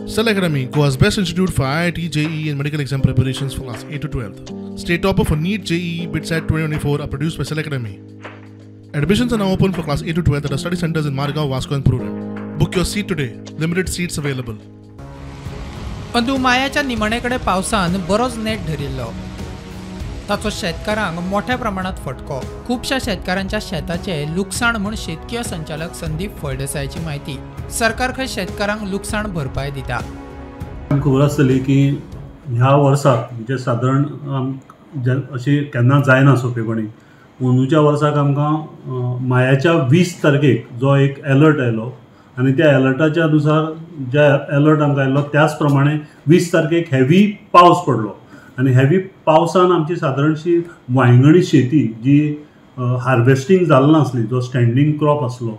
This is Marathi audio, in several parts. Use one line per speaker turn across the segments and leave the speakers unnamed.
Cell Academy, Goa's best institute for IIT, JEE and medical exam preparations for class 8 to 12th. State topper for NEET, JEE, BITSAT 2024 are produced by Cell Academy. Admissions are now open for class 8 to 12th at our study centers in Margao, Vasco and Purem. Book your seat today. Limited seats available.
अंदुमायाच्या निमणेकडे पावसान बरोच नेट धरिल्लो. ताचो शेतकारांक मोठ्या प्रमाणात फटको. खुबशा शेतकारांच्या शेताचे लुकसाण म्हूण शेतकीय संचालक संदीप फळदेसायची माहिती. सरकार खंय शेतकारांक लुकसाण भरपाय दिता.
खबर आसतली की ह्या वर्साक म्हणजे सादारण अशी केन्ना जायना सोंपेपणी अंदूच्या वर्साक आमकां मायाच्या 20 तारखेक जो एक अलर्ट आयलो आनी त्या अलर्टाच्या अनुसार जे अलर्ट आमकां आयलो त्याच प्रमाणे 20 तारखेक हेवी पावस पडलो आनी हेवी पावसान आमची सादारणशी वांयगणी शेती जी हार्वेस्टींग जाल्लो नासली, जो स्टँडींग क्रॉप आसलो,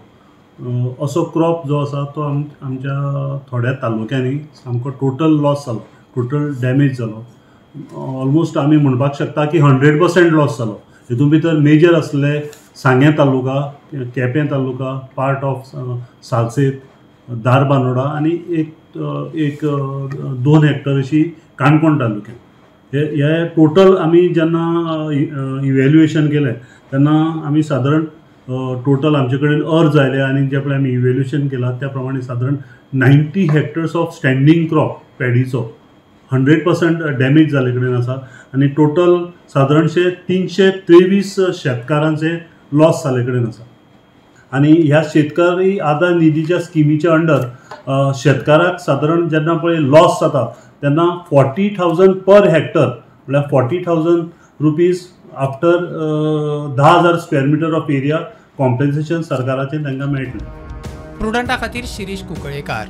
असो क्रॉप जो आसा तो आमच्या थोड्या तालुक्यांनी सामको टोटल लॉस जालो, टोटल डॅमेज जालो. ऑलमोस्ट आमी म्हणपाक शकता की 100% लॉस जालो. हितून भितर मेजर आसले सांगे तालुका, केपें तालुका, पार्ट ऑफ सालसेत, धारबांदोडा आनी एक 2 हेक्टर अशी काणकोण तालुक्यात. हे टोटल आमी जेन्ना इवॅल्युएशन केलें तेन्ना आमी सादारण टोटल आमचे कडेन अर्ज आयले आनी जे पळय आमी इवॅल्युएशन केलां त्या प्रमाणे सादारण 90 हेक्टर्स ऑफ स्टँडींग क्रॉप पॅडीचो 100% डॅमेज जाले कडेन आसा आनी टोटल सादारणशे 323 शेतकारांचे लॉस जाले कडेन आसा. आनी ह्या शेतकरी आदार निधीच्या स्किमीच्या अंडर शेतकाराक सादारण जेन्ना पळय लॉस जाता तेन्ना 40,000 पर हेक्टर म्हळ्यार 40,000 rupees after 10,000 square metre of area compensation सरकाराचें तांकां मेळटलें.
प्रुडंटा खातीर शिरीश कुंकळेकार.